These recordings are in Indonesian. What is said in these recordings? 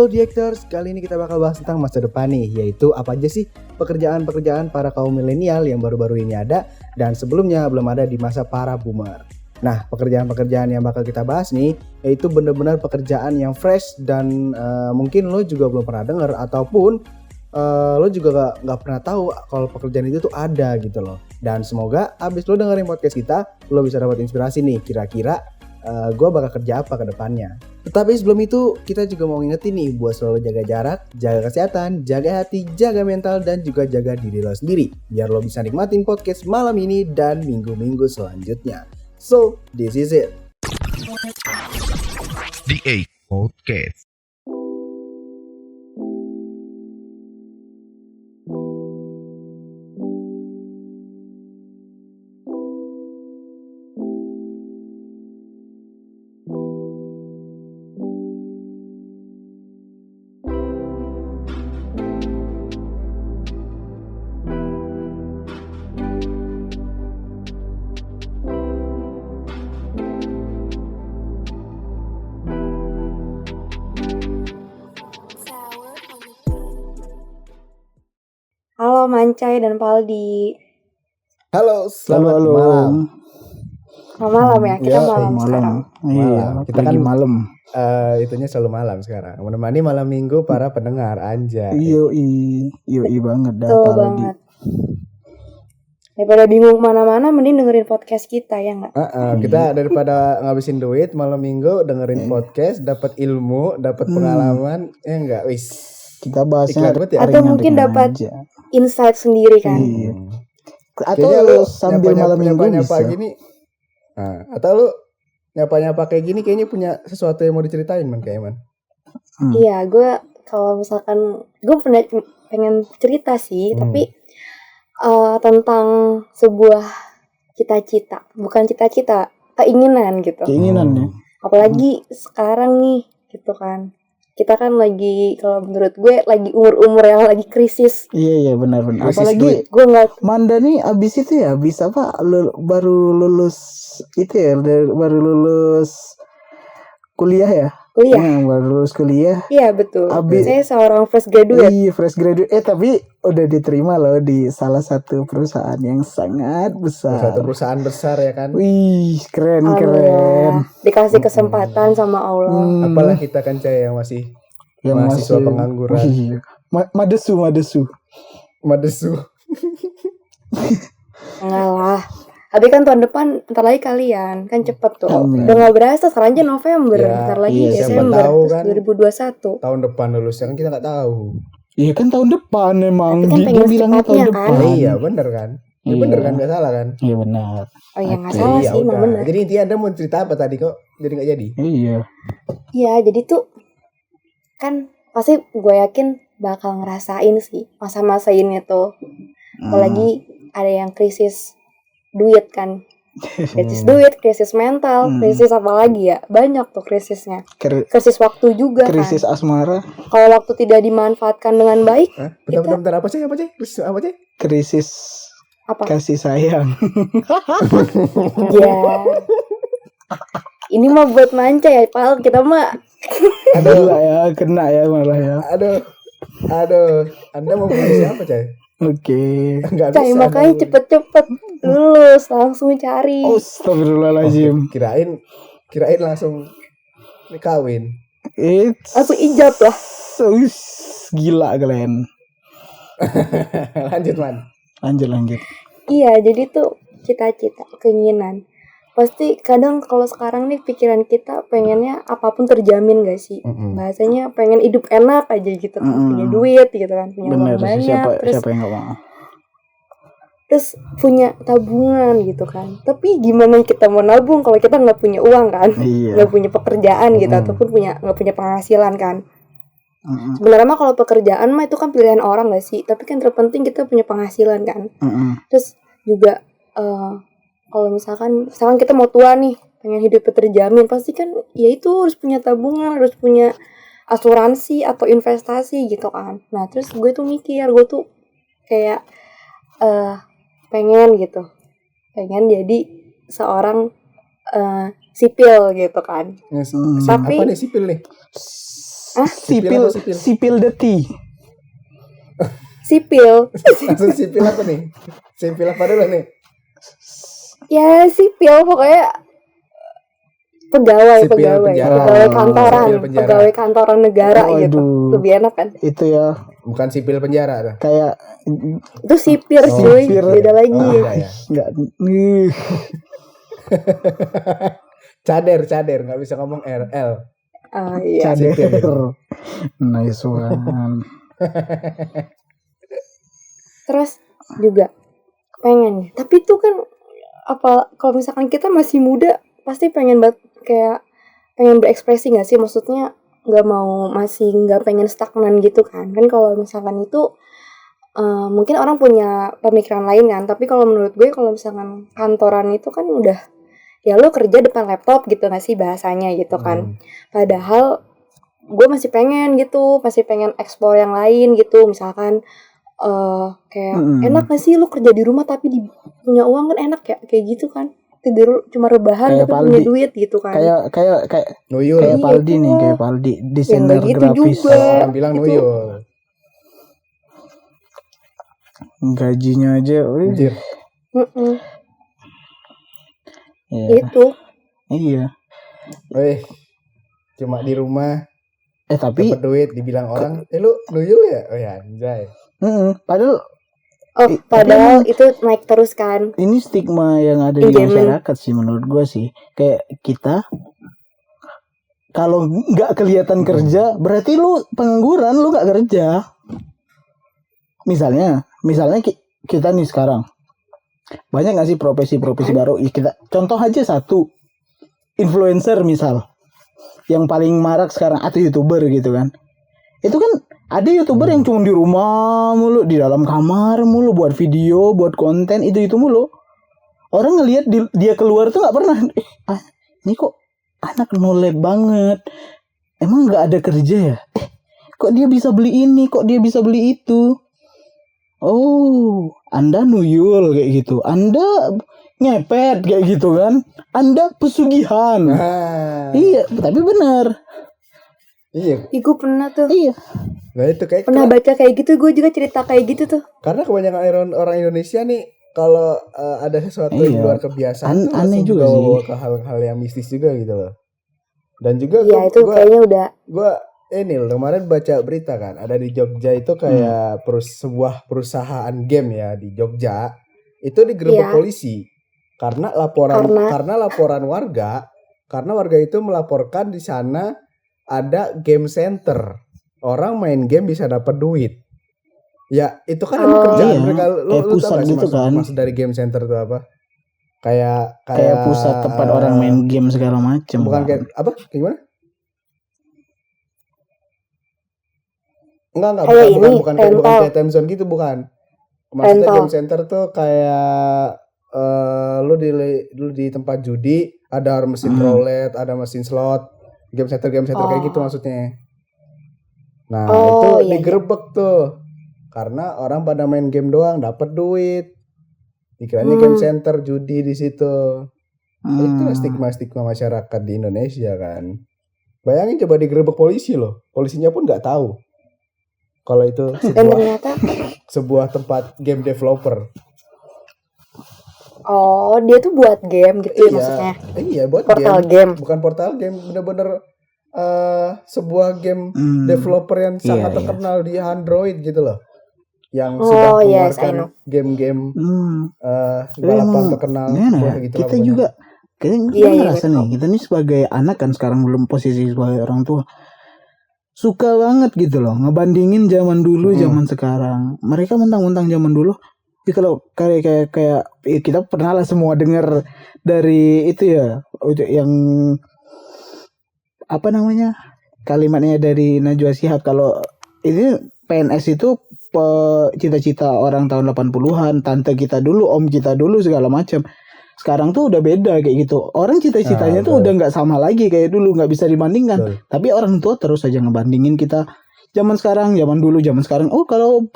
Halo Diectors, kali ini kita bakal bahas tentang masa depan nih, yaitu apa aja sih pekerjaan-pekerjaan para kaum milenial yang baru-baru ini ada dan sebelumnya belum ada di masa para boomer. Nah, pekerjaan-pekerjaan yang bakal kita bahas nih, yaitu benar-benar pekerjaan yang fresh dan mungkin lo juga belum pernah dengar ataupun lo juga gak pernah tahu kalau pekerjaan itu tuh ada gitu loh. Dan semoga abis lo dengerin podcast kita, lo bisa dapat inspirasi nih, kira-kira gue bakal kerja apa ke depannya. Tetapi sebelum itu kita juga mau ngingetin nih buat selalu jaga jarak, jaga kesehatan, jaga hati, jaga mental, dan juga jaga diri lo sendiri biar lo bisa nikmatin podcast malam ini dan minggu-minggu selanjutnya. So, this is it. The A Podcast. Halo Mancai dan Paldi. Halo, selamat Halo. malam. Malam ya, kita malam sekarang. Iya, Kita kita kan malam. Itunya selalu malam sekarang. Menemani malam minggu para pendengar, anjay. Yoi banget dah Betul Paldi. banget. Daripada bingung kemana-mana, mending dengerin podcast kita ya nggak? Kita daripada ngabisin duit malam minggu dengerin podcast, dapat ilmu, dapat pengalaman, ya enggak, wis. Kita bahasnya Iklan banget ya? Atau mungkin dapat insight sendiri kan? Iya. Atau Kayaknya lu sambil malam minggu nyapa bisa. gini. Atau lu nyapa kayak gini kayaknya punya sesuatu yang mau diceritain man kayak man. Iya, gue kalau misalkan gue pengen cerita sih, tapi tentang sebuah cita-cita, bukan cita-cita, keinginan gitu. Keinginan ya. Apalagi sekarang nih, gitu kan. Kita kan lagi, kalau menurut gue lagi umur-umur yang lagi krisis. Iya benar. Krisis Apalagi Gue nggak, Manda nih abis itu ya bisa apa baru lulus itu ya baru lulus kuliah ya. kuliah. Baru lulus kuliah. Iya betul. Abis- Saya seorang fresh graduate. Iya fresh graduate. Tapi udah diterima loh di salah satu perusahaan yang sangat besar. Satu perusahaan besar ya kan. Wih keren. Alhamdulillah. Dikasih kesempatan sama Allah. Apalah kita kan Caya yang masih mahasiswa pengangguran. Wih, madesu. Madesu. Enggak lah. Tapi kan tahun depan ntar lagi kalian kan cepet tuh. Amin. Udah nggak berasa sekarang aja November, Ya, ntar lagi iya, siapa Desember tahu terus kan. 2021. Tahun depan lulusnya kan kita nggak tahu. Iya kan tahun depan emang Tapi kan dia pengen bilangnya tahun secepatnya, kan? depan. Iya bener kan. Ya, Iya. bener kan nggak salah kan. Iya benar. Oh iya nggak Oke, salah Iya sih, emang udah. bener. Jadi intinya Anda mau cerita apa tadi kok? Jadi nggak jadi. Iya. Iya jadi tuh kan pasti gue yakin bakal ngerasain sih masa-masa ini tuh. Apalagi ada yang krisis duit kan. Krisis duit, krisis mental, krisis apa lagi ya? Banyak tuh krisisnya. Krisis waktu juga Krisis kan. asmara, Kalau waktu tidak dimanfaatkan dengan baik, Hah? Bentar apa sih? Krisis apa sih? krisis apa? kasih sayang. Ya. Ini mah buat manca ya, Pal. Kita mah Kena ya malah ya. Aduh. Anda mau bahas siapa Cay? Oke. Nggak Cai, bisa. makanya Anda. cepet-cepet lulus, langsung cari. Astagfirullahaladzim. Kirain langsung kawin. Langsung ijab lah. Gila kalian. Lanjut man. Lanjut. Iya, jadi tuh cita-cita, keinginan. Pasti kadang kalau sekarang nih pikiran kita pengennya apapun terjamin gak sih? Bahasanya pengen hidup enak aja gitu kan. Punya duit gitu kan, punya uang Bener. banyak, Siapa yang nggak mau? terus punya tabungan gitu kan. Tapi gimana kita mau nabung kalau kita nggak punya uang kan? Iya. Nggak punya pekerjaan gitu, ataupun nggak punya penghasilan kan? Sebenarnya mah kalau pekerjaan mah itu kan pilihan orang gak sih? Tapi kan terpenting kita punya penghasilan kan. Terus juga kalau misalkan kita mau tua nih, pengen hidup terjamin, pasti kan ya itu harus punya tabungan, harus punya asuransi atau investasi gitu kan. Nah terus gue tuh mikir, gue tuh kayak pengen jadi seorang sipil gitu kan. Apa Tapi nih sipil nih? Sipil atau sipil? sipil deti. Sipil. Langsung sipil apa nih? Sipil apa dulu nih? Ya sipil pokoknya pegawai Sipil pegawai penjara. pegawai kantoran Sipil penjara. pegawai kantoran negara Oh, gitu aduh. lebih enak kan. Itu ya Bukan sipil penjara dah. kayak Itu sipir cuy, sipir. beda lagi. Oh, beda ya. enggak Cader nggak bisa ngomong RL. Ah iya. cader. Nice one. Terus juga pengen nih. Tapi itu kan apa kalau misalkan kita masih muda pasti pengen banget kayak pengen berekspresi nggak sih? Maksudnya nggak mau masih nggak pengen stagnan gitu kan? Kan kalau misalkan itu mungkin orang punya pemikiran lain kan. Tapi kalau menurut gue kalau misalkan kantoran itu kan udah ya lo kerja depan laptop gitu nggak sih bahasanya gitu kan? Padahal gue masih pengen gitu, masih pengen eksplor yang lain gitu. Misalkan kayak enak gak sih lu kerja di rumah tapi punya uang kan enak ya kayak gitu kan, tidur cuma rebahan Kayak tapi Paldi. punya duit gitu kan. Kayak Nuyul. Iya, Paldi nih, itu. kayak Paldi desainer gitu grafis. juga. Orang bilang Itu- nuyul. Gajinya aja, wih. Anjir. Mm-mm. Iya. Itu Iya. Weh, cuma di rumah Tapi dapat duit dibilang orang, lu nuyul ya? Oh ya, anjay. padahal padahal itu naik terus kan. ini stigma yang ada di Engagement. masyarakat sih menurut gue sih. Kayak kita kalau nggak kelihatan kerja berarti lu pengangguran, lu nggak kerja. Misalnya kita nih sekarang banyak nggak sih profesi-profesi baru? Ya kita contoh aja satu, influencer misal yang paling marak sekarang atau YouTuber gitu kan. Itu kan ada YouTuber yang cuma di rumah mulu, di dalam kamar mulu, buat video, buat konten itu mulu. Orang ngelihat dia keluar tuh nggak pernah. Ini kok anak nolep banget. Emang nggak ada kerja ya? Kok dia bisa beli ini? Kok dia bisa beli itu? Oh, Anda nuyul kayak gitu. Anda ngepet kayak gitu kan. Anda pesugihan. Nah, Iya, tapi benar. iya. Ih, gue pernah tuh. Iya. Nah itu kayak Pernah baca kayak gitu, gue juga cerita kayak gitu tuh. karena kebanyakan orang Indonesia nih kalau ada sesuatu Iya. yang luar kebiasaan tuh Aneh langsung juga dibawa sih. ke hal-hal yang mistis juga gitu loh. Dan juga Iya, itu kayaknya udah gue ini loh, kemarin baca berita kan ada di Jogja itu kayak sebuah perusahaan game ya di Jogja itu digerebek Iya. polisi karena laporan warga, karena warga itu melaporkan di sana ada game center, orang main game bisa dapat duit. Ya itu kan emang kerjaan Iya, mereka. kayak Lu tau pusat gak sih gitu kan. maksud dari game center itu apa? Kayak Pusat tempat orang main game segala macam. bukan kayak apa? Kayak gimana? Enggak, Kayak bukan ini, bukan rental. kayak time zone gitu, bukan. Maksudnya Rental. game center tuh kayak lu di tempat judi, ada mesin roulette, ada mesin slot, game center kayak gitu maksudnya. Nah, itu iya, digerebek tuh. Karena orang pada main game doang dapat duit. Dikiranya game center judi di situ. Itu stigma masyarakat di Indonesia kan. Bayangin coba digerebek polisi loh. Polisinya pun nggak tahu kalau itu dan ternyata sebuah tempat game developer. dia tuh buat game gitu ya maksudnya. Iya, buat Portal game. Bukan portal game, bener-bener sebuah game developer yang sangat terkenal di Android gitu loh. Yang sudah mengeluarkan game-game balapan terkenal gitu kita juga kita ngerasa nih, kita nih sebagai anak kan sekarang belum posisi sebagai orang tua, suka banget gitu loh ngebandingin zaman dulu zaman sekarang. Mereka mentang-mentang zaman dulu. Tapi kalau kayak kita pernah lah semua dengar dari itu ya, yang apa namanya kalimatnya dari Najwa Shihab, kalau ini PNS itu cita-cita orang tahun 80-an, tante kita dulu, om kita dulu segala macam. Sekarang tuh udah beda kayak gitu. Orang cita-citanya tuh udah nggak sama lagi kayak dulu, nggak bisa dibandingkan. Tapi orang tua terus aja ngebandingin kita. Zaman sekarang, zaman dulu, zaman sekarang. Oh, kalau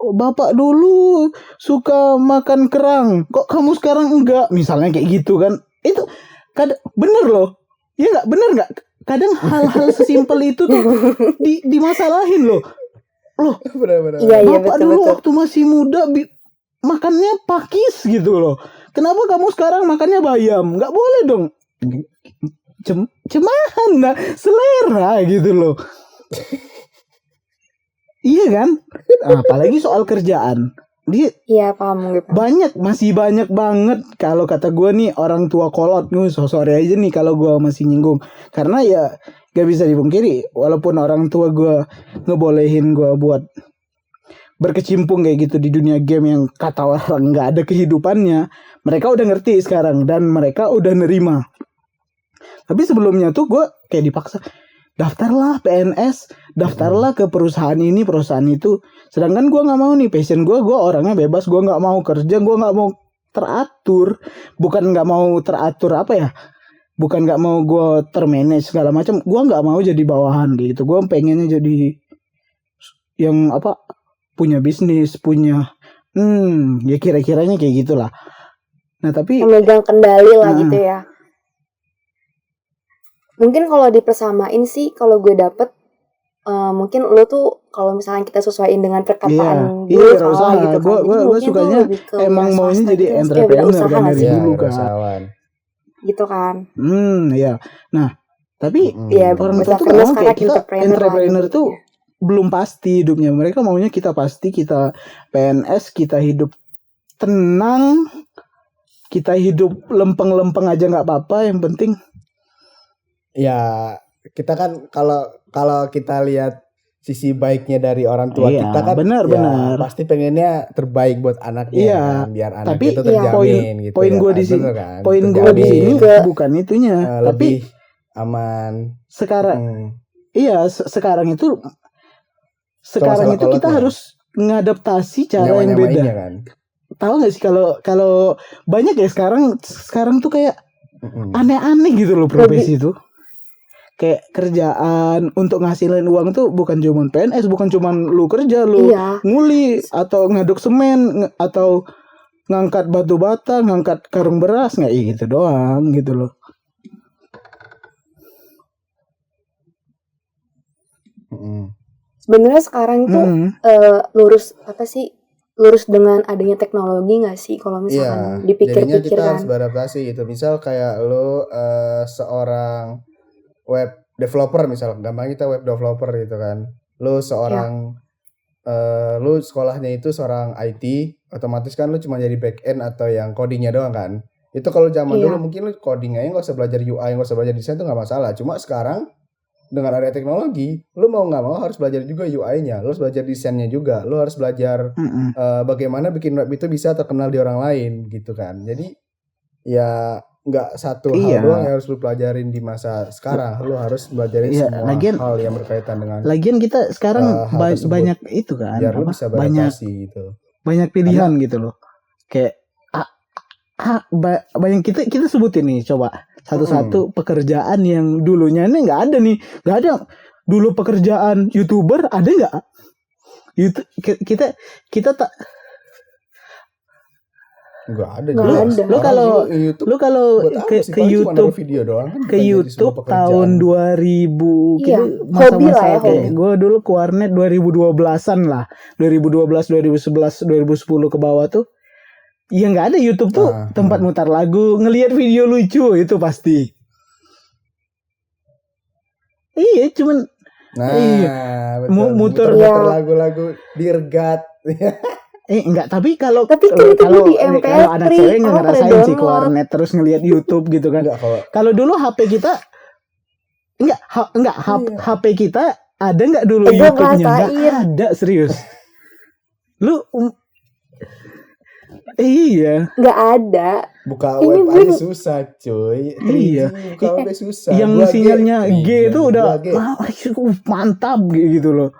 bapak dulu suka makan kerang, kok kamu sekarang enggak? Misalnya kayak gitu kan. Itu bener loh. Iya nggak? Bener nggak? kadang hal-hal sesimpel itu tuh dimasalahin loh. Benar-benar. Iya Bapak betul dulu betul. waktu masih muda makannya pakis gitu loh. Kenapa kamu sekarang makannya bayam? Nggak boleh dong. Cemahan lah, selera gitu loh. Iya kan? Apalagi soal kerjaan. Dia Iya paham gitu. masih banyak banget kalau kata gue nih orang tua kolot. Sorry aja nih kalau gue masih nyinggung. Karena ya gak bisa dipungkiri, walaupun orang tua gue ngebolehin gue buat berkecimpung kayak gitu di dunia game yang kata orang gak ada kehidupannya, mereka udah ngerti sekarang dan mereka udah nerima. Tapi sebelumnya tuh gue kayak dipaksa, daftarlah PNS, daftarlah ke perusahaan ini, perusahaan itu. Sedangkan gue gak mau nih, passion gue orangnya bebas, gue gak mau kerja, gue gak mau teratur. Bukan gak mau teratur apa ya, bukan gak mau gue termanage segala macam, gue gak mau jadi bawahan gitu. Gue pengennya jadi yang apa, punya bisnis, punya ya kira-kiranya kayak gitulah. Nah tapi Memegang kendali lah gitu ya. Mungkin kalau dipersamain sih, kalau gue dapet mungkin lo tuh kalau misalnya kita sesuaiin dengan perkataan gue usaha gitu kan. gue sukanya emang maunya jadi entrepreneur kan dari dulu kan. Gitu kan. Ya. Nah, tapi Iya, orang tua tuh misalkan mau kayak kita entrepreneur gitu. tuh belum pasti hidupnya. Mereka maunya kita pasti, kita PNS, kita hidup tenang, kita hidup lempeng-lempeng aja nggak apa-apa, yang penting. Ya, kita kan kalau kita lihat sisi baiknya dari orang tua Iya, kita kan benar. pasti pengennya terbaik buat anaknya Iya, kan, biar anaknya tapi itu terjamin gitu. Poin gue di sini, poin gue di sini bukan itunya, lebih tapi aman. Sekarang iya, sekarang itu kita harus mengadaptasi cara yang beda. Kan? Tahu nggak sih kalau banyak ya sekarang tuh kayak aneh-aneh gitu loh profesi itu. Kayak kerjaan untuk ngasilin uang tuh bukan cuma PNS, bukan cuma lu kerja, lu nguli atau ngaduk semen atau ngangkat batu bata, ngangkat karung beras, nggak gitu doang gitu loh. Sebenarnya sekarang tuh lurus dengan adanya teknologi nggak sih kalau misalkan dipikir-pikir jadinya kita kan. harus beradaptasi gitu. Misal kayak lu seorang web developer, misal gampang kita web developer gitu kan. Lu seorang lu sekolahnya itu seorang IT, otomatis kan lu cuma jadi back end atau yang codingnya doang kan. Itu kalau zaman dulu mungkin lu coding aja nggak usah belajar UI, nggak usah belajar desain tuh nggak masalah. Cuma sekarang dengan ada teknologi, lu mau nggak mau harus belajar juga UI-nya, lu harus belajar desainnya juga, lu harus belajar bagaimana bikin web itu bisa terkenal di orang lain gitu kan. Jadi ya nggak satu hal doang yang harus lu pelajarin di masa sekarang, lu harus belajarin semua hal yang berkaitan dengan. Lagian kita sekarang banyak itu kan, biar lu bisa beradaptasi gitu. Banyak pilihan gitu loh. Kayak banyak kita sebutin nih, coba satu-satu pekerjaan yang dulunya ini nggak ada dulu pekerjaan YouTuber, ada nggak? YouTube kita tak nggak ada. Lu kalau ke YouTube video doang kan, ke YouTube tahun 2000 gitu, masa-masa kayak gue dulu ke warnet 2012-an lah, 2012, 2011, 2010 ke bawah tuh. Ya nggak ada YouTube tuh tempat mutar lagu, ngelihat video lucu itu pasti. Iya, cuman muter lagu-lagu dirgat. Enggak, tapi kalau di MP3 kalau anak cewek nggak ngerasain sih ke warnet terus ngelihat YouTube gitu kan. Kalau dulu HP kita HP kita ada nggak dulu YouTube-nya? Nggak ada, serius. Lu iya. Nggak ada. Buka web aja susah, cuy. Iya. Buka web susah. Yang sinyalnya G itu udah mantap gitu loh.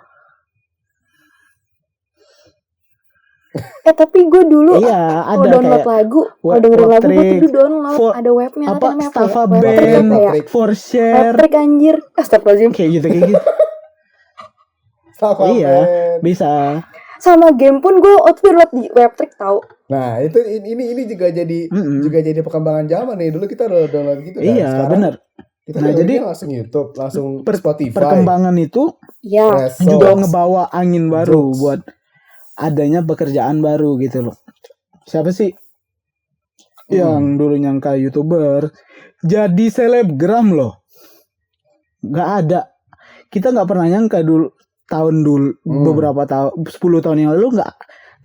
Tapi gue dulu ada download lagu, kalau dengerin lagu gue tuh download ada webnya, Staffa Band, For Share, Webtrick anjir, astagfirullahaladzim, kayak gitu. Iya, bisa. Sama game pun gue download di Webtrick tahu. Nah ini juga jadi perkembangan zaman nih. Dulu kita download gitu kan. Iya, benar. Kita Nah, jadi langsung YouTube, langsung Spotify. Perkembangan itu Ya, Resos. juga ngebawa angin baru Jokes. buat adanya pekerjaan baru gitu loh. Siapa sih yang dulu nyangka YouTuber jadi selebgram loh? Gak ada. Kita nggak pernah nyangka dulu beberapa tahun 10 tahun yang lalu nggak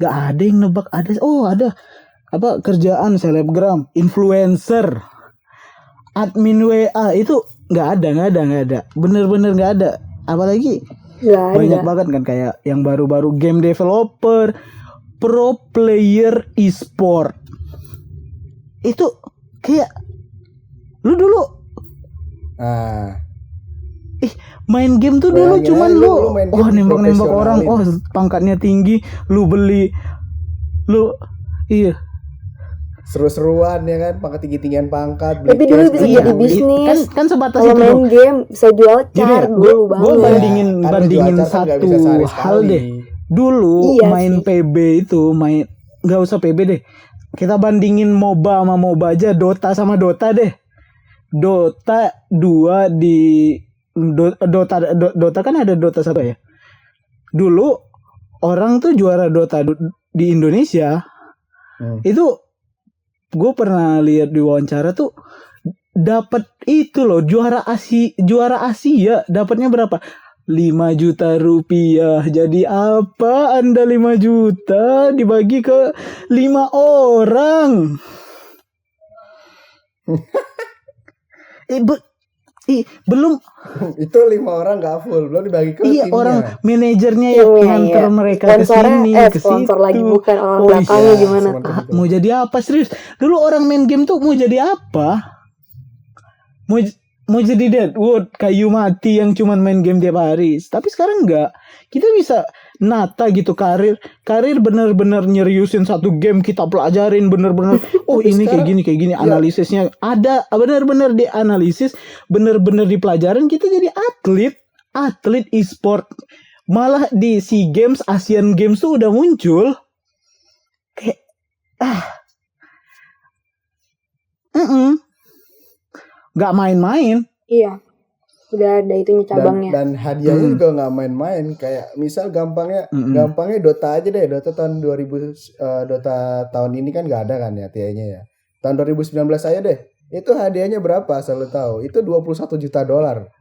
ada yang nebak ada apa kerjaan selebgram, influencer, admin WA itu nggak ada. Bener-bener nggak ada. Apalagi nggak banyak ada. banget kan kayak yang baru-baru game developer, pro player e-sport. Itu kayak lu dulu main game tuh dulu Bayangin cuman aja lu main game nembak-nembak orang, diprofesionalin. pangkatnya tinggi, lu beli iya. Seru-seruan ya kan, pangkat tinggi-tinggian pangkat. Tapi dulu case, bisa beli jadi duit. bisnis. Kan sebatas Kalau itu main dong. game bisa jual Gini car ya, dulu gue banget. bandingin Ya, kan jual car kan nggak satu bisa sehari hal sekali. deh. Dulu Iya main sih. PB itu nggak usah PB deh. Kita bandingin MOBA sama MOBA aja, Dota sama Dota deh. Dota 2 di Dota kan ada Dota 1 ya. Dulu orang tuh juara Dota di Indonesia. Itu gue pernah lihat di wawancara tuh dapat itu loh juara Asia dapatnya berapa? 5 juta rupiah. Jadi apa Anda 5 juta dibagi ke 5 orang? Belum Itu 5 orang nggak full, belum dibagi ke iya timnya. orang manajernya yang nganter mereka ke sini ke sponsor situ. lagi bukan orang Oh, belakangnya iya, gimana sponsor. tuh? Mau jadi apa serius? Dulu orang main game tuh mau jadi apa? Mau jadi Deadwood, kayu mati yang cuman main game tiap hari. Tapi sekarang enggak. Kita bisa nata gitu karir bener-bener nyeriusin satu game, kita pelajarin bener-bener. Oh Tapi ini sekarang, kayak gini ya. analisisnya ada bener-bener dianalisis, bener-bener dipelajarin. Kita jadi atlet e-sport. Malah di SEA Games, Asian Games tuh udah muncul. Kayak nggak main-main. Iya, udah ada itunya cabangnya. Dan hadiahnya juga nggak main-main. Kayak misal gampangnya Dota aja deh. Dota tahun 2000 Dota tahun ini kan nggak ada kan ya TI-nya ya. Tahun 2019 aja deh. Itu hadiahnya berapa asal lu tahu? Itu 21 juta dolar.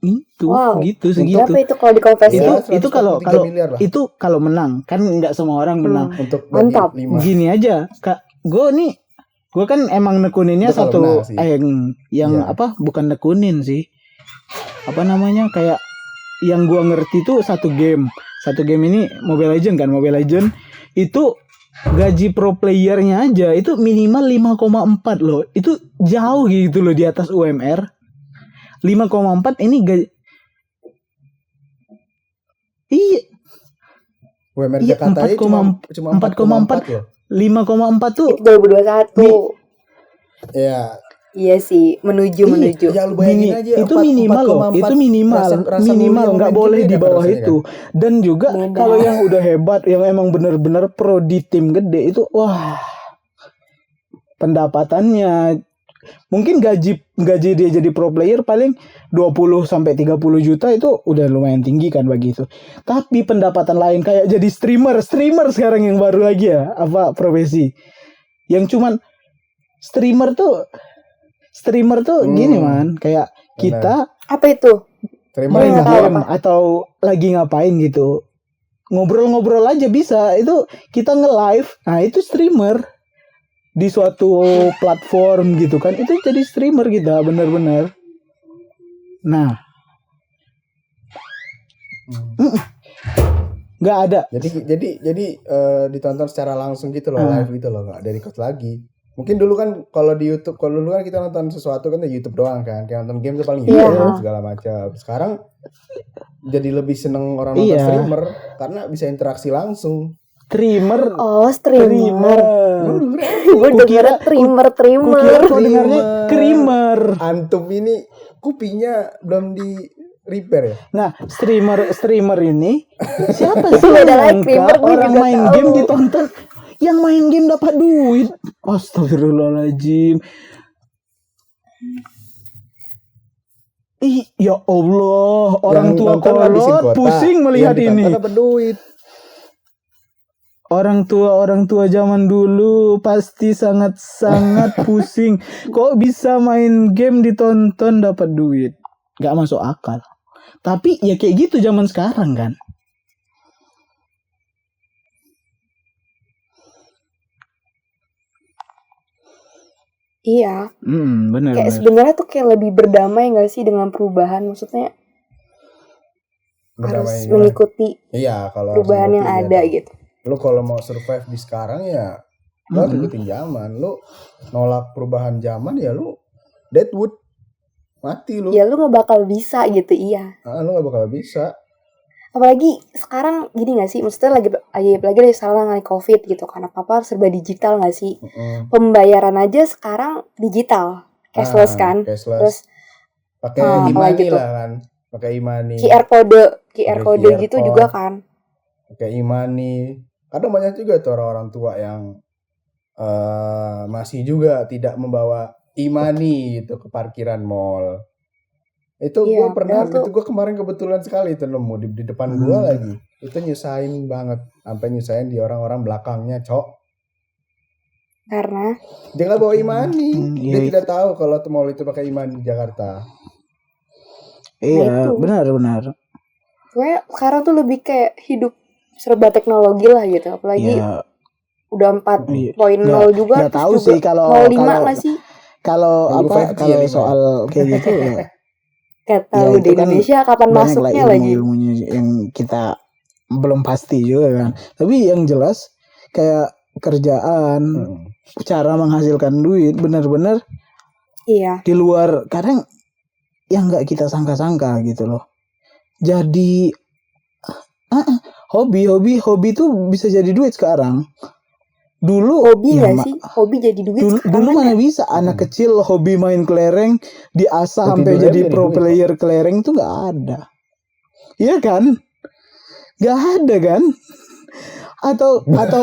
Itu Wow. gitu segitu. Berapa itu kalau dikonversi? Ya, itu kalau 143 miliar lah. itu kalau menang kan nggak semua orang menang. Untuk Mantap. bagi 5. Gini aja Kak, gue kan emang nekuninnya Itu kalau satu menang sih. yang Iya. apa bukan nekunin sih, apa namanya, kayak yang gue ngerti tuh satu game ini Mobile Legend kan. Mobile Legend itu gaji pro playernya aja itu minimal 5,4 loh. Itu jauh gitu loh di atas UMR. 5,4 ini gaji. Iya, UMR Iya, Jakarta aja cuma 4,4 loh. 5,4 tuh Itu 2021. Iya. Iya sih, menuju. Ya lu bayangin aja itu minimal loh, itu minimal nggak boleh di bawah itu. Dan juga Beda. kalau yang udah hebat, yang emang bener-bener pro di tim gede itu, wah, pendapatannya mungkin gaji dia jadi pro player paling 20 sampai 30 juta itu udah lumayan tinggi kan bagi itu. Tapi pendapatan lain kayak jadi streamer sekarang yang baru lagi ya, apa profesi yang cuman streamer tuh gini man, kayak kita Apa itu? Terima main Nggak tahu game atau lagi ngapain gitu, ngobrol-ngobrol aja bisa, itu kita nge-live, nah itu streamer di suatu platform gitu kan, itu jadi streamer kita bener-bener. Nah nggak ada. Jadi ditonton secara langsung gitu loh, live gitu loh, nggak dari record lagi. Mungkin dulu kan kalau di YouTube, kalau dulu kan kita nonton sesuatu kan di YouTube doang kan, kayak nonton game tuh paling YouTube segala macam. Sekarang jadi lebih seneng orang nonton streamer karena bisa interaksi langsung. Streamer. Oh, streamer. Gue denger streamer. Kok dengarnya creamer. Antum ini kupingnya belum di repair ya? Nah, streamer ini siapa sih Beda lagi, yang streamer gue orang juga main tahu. game ditonton, yang main game dapat duit. Astagfirullahaladzim. Ya Allah, orang Yang tua nonton ngabisin kolot kuota, pusing melihat yang ini. ditonton dapat duit. Orang tua zaman dulu pasti sangat pusing. Kok bisa main game ditonton dapat duit? Gak masuk akal. Tapi ya kayak gitu zaman sekarang kan. Iya, Bener kayak bener. sebenarnya tuh kayak lebih berdamai nggak sih dengan perubahan? Maksudnya Berdamai harus gimana? mengikuti Iya, kalau perubahan yang harus ada ngikutin, gitu. Lu kalau mau survive di sekarang ya lu harus ngikutin zaman. Lu nolak perubahan zaman ya lu deadwood, mati lu. Ya lu nggak bakal bisa gitu, iya. Lu gak bakal bisa. Apalagi sekarang gini nggak sih? Maksudnya lagi sekarang lagi COVID gitu kan, apa serba digital nggak sih? Pembayaran aja sekarang digital, cashless kan. Cashless. Terus pakai apalagi e-money tuh? lah kan, pakai e-money. QR code gitu code. juga kan. Pakai e-money. Kadang banyak juga tuh orang tua yang masih juga tidak membawa e-money gitu ke parkiran mall. Itu Iya, gue pernah, padahal tuh- itu gue kemarin kebetulan sekali itu nemu di depan gue lagi. Itu nyusahin banget, sampai nyusahin di orang-orang belakangnya, Cok. Karena Dia nggak bawa e-money, dia iya. tidak tahu kalau mall itu pakai e-money di Jakarta. Iya, itu. benar. gue sekarang tuh lebih kayak hidup serba teknologi lah gitu. Apalagi Ya, udah 4.0 juga. nggak tahu terus sih juga kalau 05 nggak sih? kalau Nunggu apa 5G kalau ya, 5. soal kayak gitu ya. Gak Ya, tahu itu di kan Indonesia kapan banyak lah masuknya lagi. ilmunya yang kita belum pasti juga kan. Tapi yang jelas kayak kerjaan, cara menghasilkan duit benar-benar Iya. di luar kadang yang nggak kita sangka-sangka gitu loh. Jadi hobi tuh bisa jadi duit sekarang. Dulu Hobi ya, nggak sih? Hobi jadi duit dulu sekarang mana kan ya? bisa anak kecil hobi main kelereng diasah Hobi sampai tidurnya jadi jadi pro duit, player kelereng tuh nggak ada. Iya kan? Nggak ada kan? Atau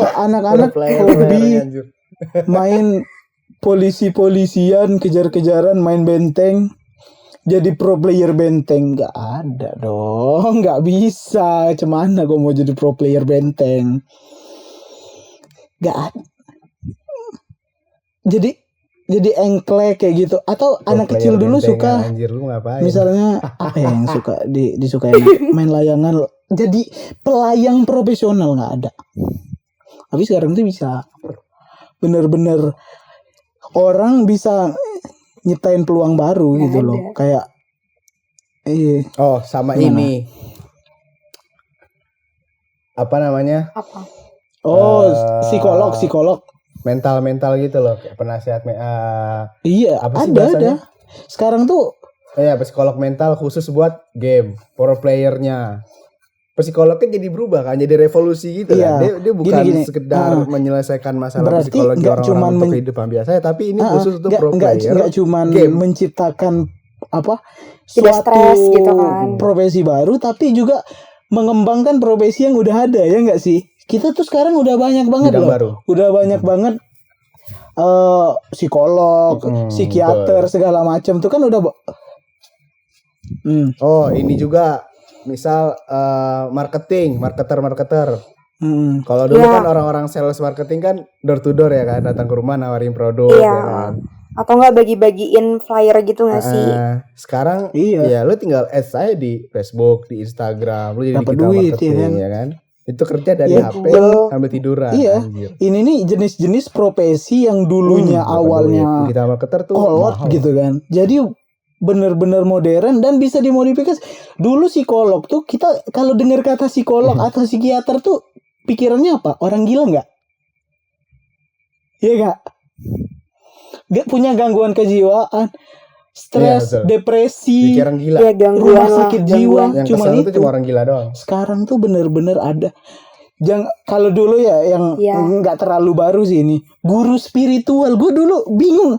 anak-anak hobi main polisian kejar-kejaran main benteng jadi pro player benteng. Nggak ada dong, nggak bisa. Cuman gue mau jadi pro player benteng? Nggak ada. Jadi engklek kayak gitu. Atau anak kecil dulu suka anjir, lu ngapain? misalnya apa yang suka disukai main layangan. Jadi pelayang profesional nggak ada. Tapi sekarang tuh bisa bener-bener orang bisa nyiptain peluang baru Nggak gitu ada. loh. Kayak sama Gimana? ini apa namanya, Apa? psikolog mental gitu loh, kayak penasihat iya apa sih ada bahasanya? sekarang tuh psikolog mental khusus buat game pro playernya. Psikolognya jadi berubah kan, jadi revolusi gitu Iya. kan. Dia bukan Gini, sekedar menyelesaikan masalah berarti psikologi nggak orang-orang cuman untuk kehidupan biasa, tapi ini khusus untuk pro nggak player. cuman game. menciptakan apa Tidak suatu stres gitu kan. profesi baru, tapi juga mengembangkan profesi yang udah ada, ya nggak sih? Kita tuh sekarang udah banyak banget Bidang loh, baru. udah banyak banget psikolog, psikiater, segala macam tuh kan udah. Oh, ini juga misal marketer. Kalau dulu Iya. kan orang-orang sales marketing kan door to door ya kan, datang ke rumah nawarin produk Iya. ya kan. Atau nggak bagi-bagiin flyer gitu nggak sih? Sekarang Iya. ya lu tinggal add saya di Facebook, di Instagram, lu jadi Dapat digital duit, marketing ya ya kan. Itu kerja dari Ya, HP Google. sambil tiduran. Iya. Anjir. Ini nih jenis-jenis profesi yang dulunya Dapat awalnya duit. Digital marketer tuh kolot mahal. gitu kan. Jadi bener-bener modern dan bisa dimodifikasi. Dulu psikolog tuh kita kalau dengar kata psikolog atau psikiater tuh pikirannya apa? Orang gila nggak? Iya nggak? Gak punya gangguan kejiwaan, stres, Iya, betul. depresi, Dikira orang gila. Ya gangguan rumah lah, sakit gangguan. jiwa. Yang Cuman kesel itu. tuh cuma orang gila doang. Sekarang tuh bener-bener ada. Kalau dulu ya yang Iya. nggak terlalu baru sih ini, guru spiritual. Gue dulu bingung.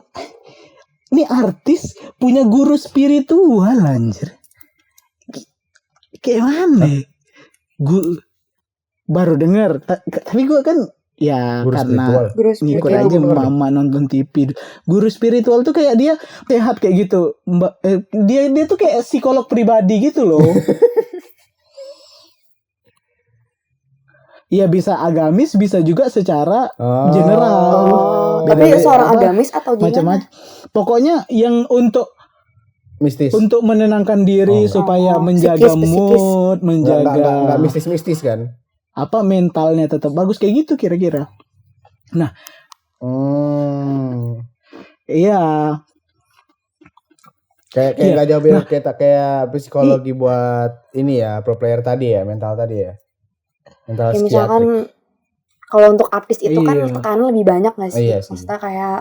Ini artis punya guru spiritual anjir. Kayak mana? Gue baru dengar. Tapi gue kan Ya Guru karena spiritual. Guru ngikut spiritual. aja Bener. mama nonton TV. Guru spiritual tuh kayak dia sehat kayak gitu. Dia tuh kayak psikolog pribadi gitu loh. Iya bisa agamis, bisa juga secara general. Tapi Beda-beda, seorang apa, agamis atau gimana? macam-macam. Pokoknya yang untuk Mistis. menenangkan diri Oh, supaya Oh, menjaga psikis. mood, menjaga Enggak mistis-mistis kan? apa mentalnya tetap bagus kayak gitu kira-kira. Iya, Kayak Iya. nggak jauh beda kayak psikologi buat ini ya, pro player tadi ya, mental tadi ya. Mental Ya misalkan psikiatrik. kalau untuk artis itu kan Iya. tekanan lebih banyak nggak sih? Iya sih. Maksudnya kayak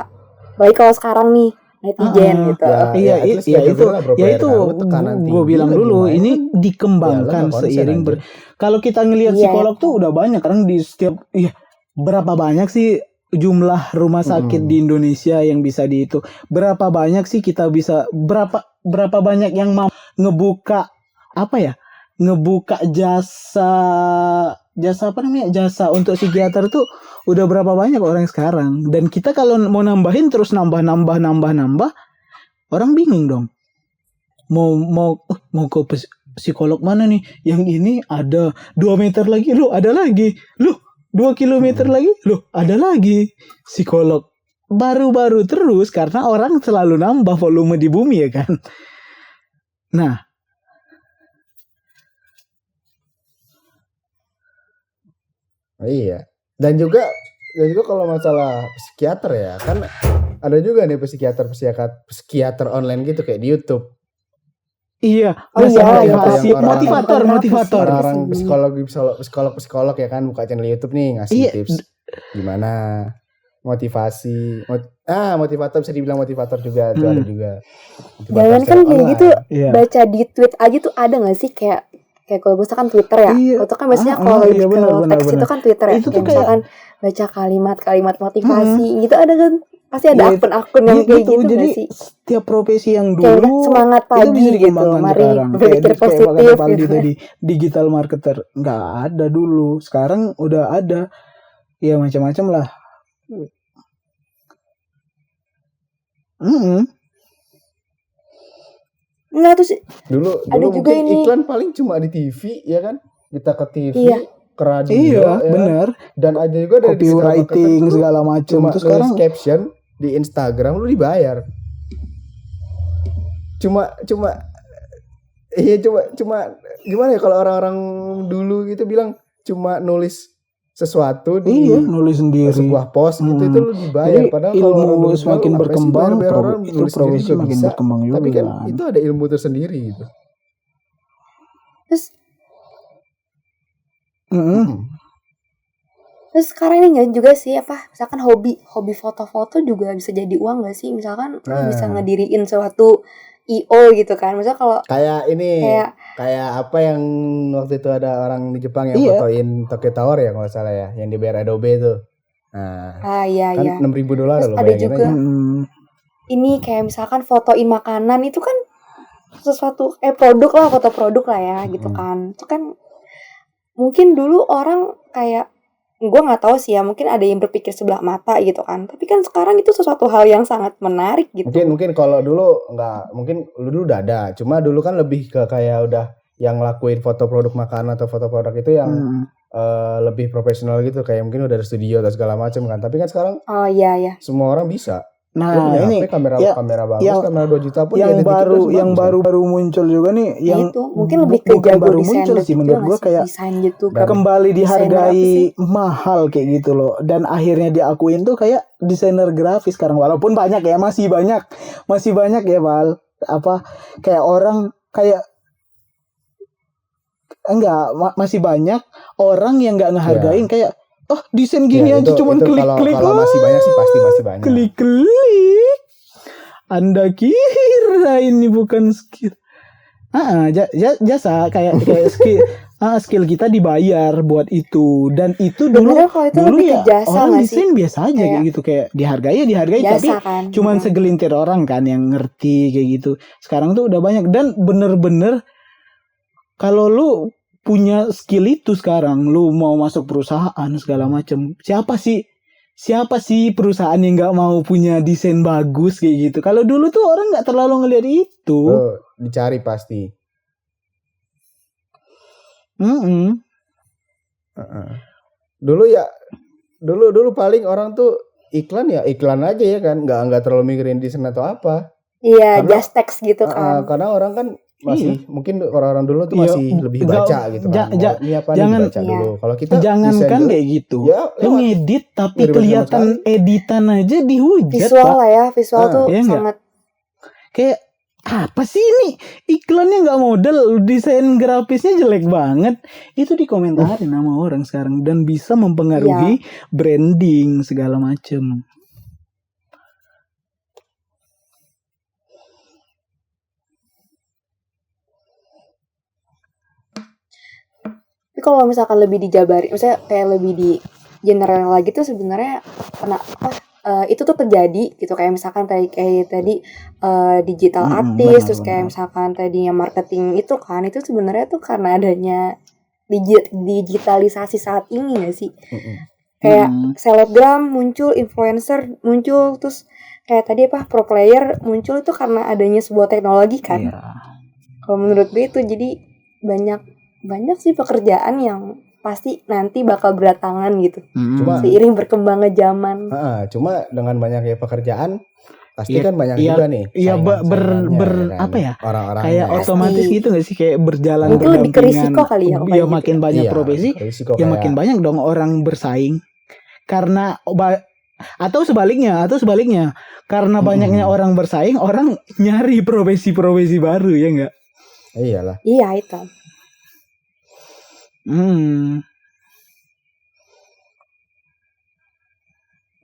baik kalau sekarang nih netizen gitu. iya, at least iya nggak itu, jauh beda lah pro ya player itu kan. Lu tekanan gue tinggi bilang lagi dulu main ini kan, ya dikembangkan lu nggak konsen seiring aja. kalau kita ngelihat Iya. psikolog tuh udah banyak karena di setiap berapa banyak sih jumlah rumah sakit di Indonesia yang bisa dihitung, berapa banyak sih kita bisa berapa banyak yang mau ngebuka ngebuka jasa apa namanya, jasa untuk psikiater tuh udah berapa banyak orang sekarang. Dan kita kalau mau nambahin terus nambah orang bingung dong. Mau ke psikolog mana nih? Yang ini ada 2 meter lagi loh, ada lagi. Loh, 2 kilometer lagi loh, ada lagi psikolog. Baru-baru terus karena orang selalu nambah volume di bumi ya kan. Nah, Iya. Dan juga kalau masalah psikiater ya, kan ada juga nih psikiater online gitu kayak di YouTube. iya, Oh iya, motivasi, yang orang- motivator. Orang psikolog ya kan buka channel YouTube nih ngasih Iya. tips gimana motivasi. Motivator bisa dibilang motivator juga, itu ada juga. Motivator Jangan kan secara kayak online. gitu Iya. baca di tweet aja tuh ada nggak sih kayak kalau gue kan Twitter ya. Iya. Itu kan biasanya kalau Iya, lebih ke benar, teks itu kan Twitter ya. Itu tuh Kayak misalkan baca kalimat-kalimat motivasi gitu ada kan. Pasti ada Iya, akun-akun yang kayak gitu jadi nggak sih? setiap profesi yang Kayak dulu semangat itu pagi bisa gitu. dikembangkan Mari sekarang. berpikir Kayak positif Pak Aldi gitu. tadi, digital marketer nggak ada dulu, sekarang udah ada. Ya macam-macam lah. Nah terus Dulu Ada juga mungkin ini. iklan paling cuma di TV ya kan, kita ke TV, Iya. ke radio, Iya, ya kan? benar. Dan ada juga dari Copywriting segala macam. cuma Terus sekarang nulis caption di Instagram lu dibayar. Cuma gimana ya kalau orang-orang dulu gitu bilang cuma nulis sesuatu di nulis sendiri. sebuah post gitu itu lu dibayar. Jadi Padahal kalau orang ilmu dulu semakin bilang, berkembang, bayar orang itu nulis sendiri profesi juga makin bisa. berkembang juga. Tapi kan itu ada ilmu tersendiri gitu. terus Mm-mm. Terus sekarang ini nggak juga sih misalkan hobi foto-foto juga bisa jadi uang nggak sih? Misalkan lu bisa ngediriin suatu IO gitu kan. Misalnya kalau Kayak ini kayak kayak apa yang waktu itu ada orang di Jepang yang Iya. fotoin Tokyo Tower ya kalau nggak salah ya, yang dibayar Adobe itu. Nah, iya kan iya. $6.000 Terus loh ada bayangin juga aja. ini kayak misalkan fotoin makanan itu kan sesuatu produk lah, foto produk lah ya gitu kan. Itu kan mungkin dulu orang kayak gue nggak tahu sih ya, mungkin ada yang berpikir sebelah mata gitu kan. Tapi kan sekarang itu sesuatu hal yang sangat menarik gitu. Mungkin kalau dulu nggak, mungkin dulu udah ada. Cuma dulu kan lebih ke kayak udah yang ngelakuin foto produk makanan atau foto produk itu yang lebih profesional gitu, kayak mungkin udah ada studio atau segala macam kan. Tapi kan sekarang Oh iya. semua orang bisa. Lu Nah, punya ini HP, kamera bagus, kamera 2 juta pun yang diedit dikit baru langsung yang bagus, baru muncul juga nih, yang Itu mungkin lebih ke bukan jago baru desain muncul sih menurut gua, kayak desain gitu kembali desainer apa dihargai sih? mahal kayak gitu loh, dan akhirnya diakuin tuh kayak desainer grafis sekarang, walaupun banyak ya, masih banyak ya Val, apa kayak orang kayak masih banyak orang yang nggak ngehargain kayak desain gini Ya, aja itu cuman klik-klik, kalau masih banyak sih pasti masih banyak. klik-klik. Anda kira ini bukan skill? Jasa kayak skill. Skill kita dibayar buat itu, dan itu dulu Sebenarnya kalau itu lebih ya ke jasa orang nggak desain sih? biasa aja kayak gitu, kayak dihargai Jasa tapi kan. cuman segelintir orang kan yang ngerti kayak gitu. Sekarang tuh udah banyak, dan bener-bener kalau lu punya skill itu sekarang, lu mau masuk perusahaan segala macam. Siapa sih perusahaan yang nggak mau punya desain bagus kayak gitu? Kalau dulu tuh orang nggak terlalu ngelihat itu. Lo dicari pasti. Mm-mm. Heeh. Dulu paling orang tuh iklan aja ya kan, nggak terlalu mikirin desain atau apa. Iya, Karena- just text gitu kan. Karena orang kan masih mungkin orang-orang dulu tuh Iya, masih lebih baca gitu kan. Ini apa nih jangan- baca Iya. dulu. Kalau kita Jangan desain kan jelek, kayak gitu. ya Lu lewat. ngedit tapi Nggak ribet sama kelihatan editan aja dihujat, Visual Pak. lah ya, visual tuh Iya nggak? sangat Kayak apa sih ini? Iklannya nggak model, desain grafisnya jelek banget. Itu dikomentarin sama orang sekarang dan bisa mempengaruhi branding segala macem. Tapi kalau misalkan lebih dijabari, misalnya kayak lebih di general lagi tuh sebenarnya itu tuh terjadi gitu, kayak misalkan kayak tadi digital artist, terus kayak misalkan tadinya marketing itu kan, itu sebenarnya tuh karena adanya digitalisasi saat ini nggak sih? Kayak selebgram muncul, influencer muncul, terus kayak tadi pro player muncul itu karena adanya sebuah teknologi kan. Iya. Kalau menurut gue itu jadi banyak sih pekerjaan yang pasti nanti bakal berdatangan gitu. Cuma Seiring berkembangnya zaman. cuma dengan banyaknya pekerjaan pasti Iya, kan banyak iya, juga nih. iya, saingannya, kan? apa ya? Orang-orang Kayak Pasti. otomatis gitu gak sih, kayak berjalan Mungkin lebih ke berdampingan. risiko kali ya, kayak Ya gitu. makin banyak profesi, ya makin banyak dong orang bersaing. Karena atau sebaliknya karena banyaknya orang bersaing, orang nyari profesi-profesi baru, ya enggak? Iyalah. Iya itu.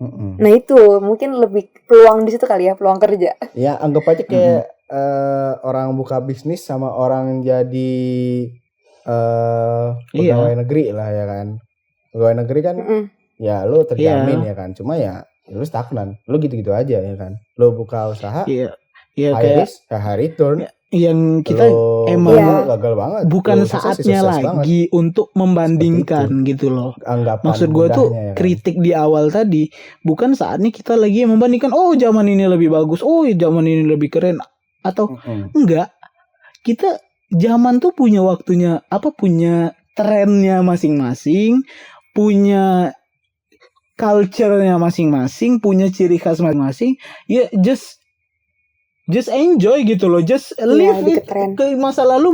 Nah itu mungkin lebih peluang di situ kali ya, peluang kerja. Ya anggap aja kayak orang buka bisnis sama orang jadi pegawai negeri lah ya kan. Pegawai negeri kan ya lu terjamin ya kan. Cuma ya lu stagnan. Lu gitu-gitu aja ya kan. Lu buka usaha, high risk, high return. Yang kita emang gagal banget. Bukan saatnya lagi banget untuk membandingkan gitu loh. Maksud gue tuh ya kan? Kritik di awal tadi bukan saatnya kita lagi membandingkan, oh zaman ini lebih bagus, oh zaman ini lebih keren, atau enggak. Kita zaman tuh punya waktunya, punya trennya masing-masing, punya culture-nya masing-masing, punya ciri khas masing-masing. Ya just enjoy gitu loh, just live it ke masa lalu,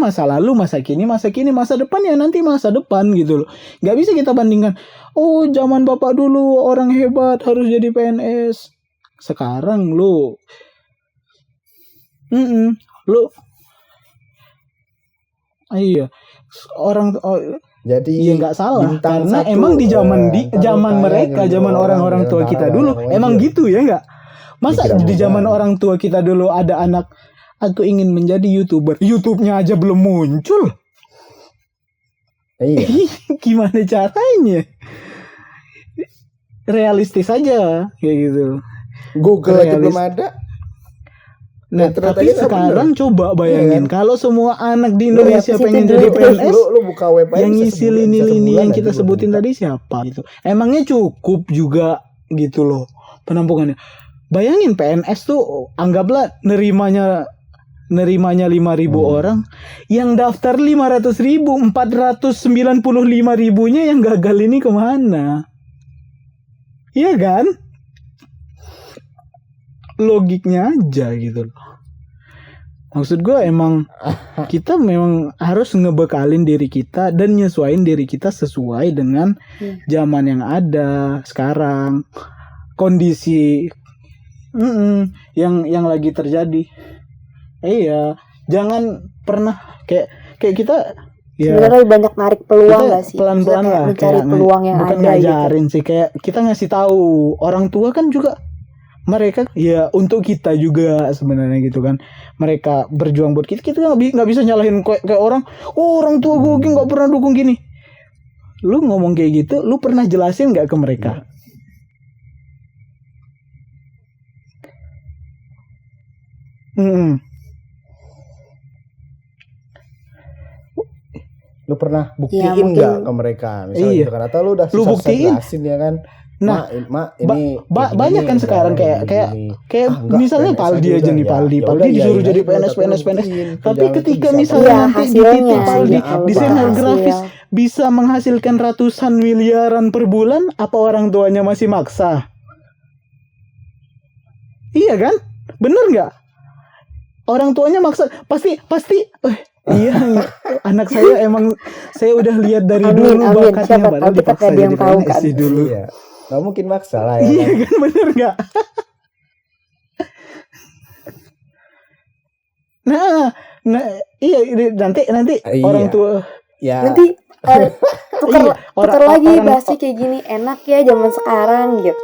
masa kini, masa depan ya nanti masa depan gitu loh. Gak bisa kita bandingkan, oh zaman bapak dulu orang hebat harus jadi PNS, sekarang lo orang jadi ya nggak salah karena emang di zaman mereka, zaman orang-orang tua kita dulu emang gitu ya nggak. Masa di zaman orang tua kita dulu ada anak, aku ingin menjadi YouTuber, YouTube-nya aja belum muncul. Iya. Gimana caranya? Realistis aja kayak gitu. Google aja belum ada. Nah, tapi sekarang coba bayangin kalau semua anak di Indonesia pengen jadi PNS, lu buka web yang ngisi lini-lini yang kita sebutin tadi siapa gitu. Emangnya cukup juga gitu loh penampungannya. Bayangin PNS tuh anggaplah nerimanya 5.000 orang, yang daftar 500.000, 495.000-nya yang gagal ini kemana? Iya kan? Logiknya aja gitu loh. Maksud gue emang kita memang harus ngebekalin diri kita dan nyesuaiin diri kita sesuai dengan zaman yang ada sekarang, kondisi yang lagi terjadi. Iya, jangan pernah kayak kita sebenarnya banyak narik peluang nggak sih? Pelan-pelan lah, mencari peluang yang bukan ada ngajarin gitu. sih, kayak kita ngasih tahu orang tua kan juga, mereka ya untuk kita juga sebenarnya gitu kan, mereka berjuang buat kita nggak bisa nyalahin kayak orang, oh orang tua gue nggak pernah dukung gini. Lu ngomong kayak gitu, lu pernah jelasin nggak ke mereka? Lu pernah buktiin Ya, mungkin- nggak ke mereka misalnya Iya. gitu kan, atau lu udah Lu susah buktiin. jelasin ya kan. Nah, Ini banyak kan sekarang kayak misalnya Paldi aja nih, Paldi disuruh jadi PNS. Tapi ketika misalnya Iya, nanti di hasilnya titik Paldi sih, kalau desainer hasil. grafis bisa menghasilkan ratusan miliaran per bulan, apa orang tuanya masih maksa? Iya kan? Bener nggak? Orang tuanya maksa pasti. Iya, anak saya emang saya udah lihat dari Amin, dulu amin. bakatnya, Siapa baru tahu kita dipaksa ada yang jadi tahu PNS kan. sih dulu. Iya. Nggak mungkin maksa lah ya Iya kan. kan, bener nggak? Nah, iya nanti Iya. orang tua Ya. Nanti tukar Iya, orang- lagi orang- bahasnya kayak gini, enak ya zaman sekarang gitu.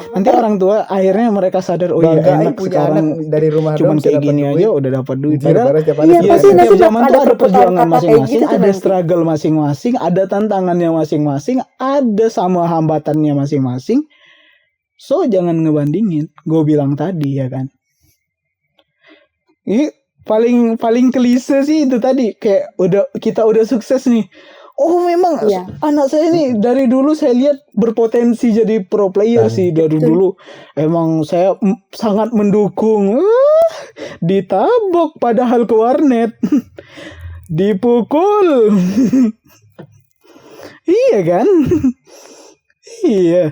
nanti orang tua akhirnya mereka sadar, oh iya banggain enak punya sekarang anak dari rumah cuman doang bisa kayak dapat gini duit. aja udah dapat duit. Anjir, Padahal padahal setiap hari Iya, dia- pasti nanti setiap zaman ada tuh ada perputaran perjuangan kata kayak masing-masing, gitu tuh ada nanti. struggle masing-masing, ada tantangannya masing-masing, ada sama hambatannya masing-masing. So jangan ngebandingin. Gue bilang tadi ya kan. Ini paling klise sih itu tadi, kayak kita udah sukses nih. Oh memang Iya. anak saya nih dari dulu saya lihat berpotensi jadi pro player sih dari dulu. Emang saya sangat mendukung. Ditabok padahal ke warnet. Dipukul. Iya kan? Iya.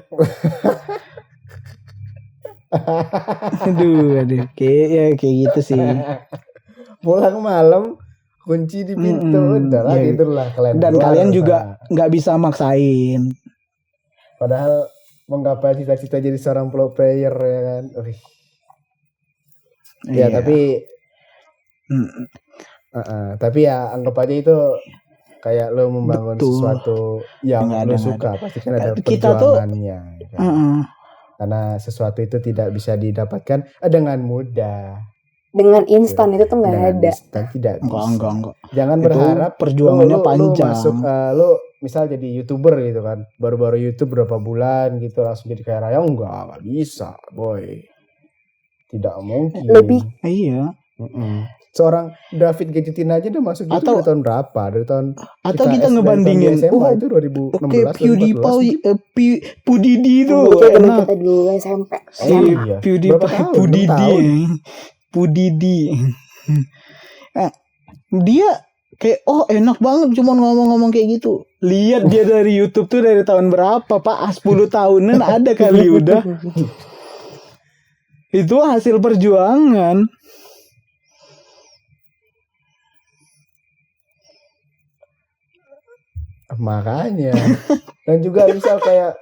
Aduh. Kayak gitu sih. Pulang malam kunci di pintu udah lah iya. gitulah kalian. Dan keluar kalian juga sana. nggak bisa maksain. Padahal menggapai cita-cita jadi seorang pro player ya kan. Wih. Ya Iya. tapi ya anggap aja itu kayak lo membangun Betul. sesuatu yang Nggak lo ada. suka, pasti kan ada Kita tuh- perjuangannya ya kan? Heeh. Karena sesuatu itu tidak bisa didapatkan dengan mudah. Dengan instan itu tuh nggak Dengan ada. instan tidak bisa. Enggak. Jangan Itu berharap perjuangannya lu panjang. masuk lu misal jadi YouTuber gitu kan. Baru-baru YouTube berapa bulan gitu langsung jadi kaya raya, enggak bisa, boy. Tidak mungkin. Lebih Iya. Seorang David Gadgetin aja udah masuk YouTube Atau- dari tahun berapa? Dari tahun Atau kita dari tahun ngebandingin, dia SMA oh, itu 2016 Oke, PewDiePie, Pudidi tuh kayak zaman enak. kita dulu SMP. Si Iya. Berapa PewDiePie, tahun? 6 Pudidi, tahun. Pudidi. Dia kayak enak banget cuman ngomong-ngomong kayak gitu. Lihat dia dari YouTube tuh dari tahun berapa, Pak? 10 tahunan ada kali udah. Itu hasil perjuangan. Makanya. Dan juga misal kayak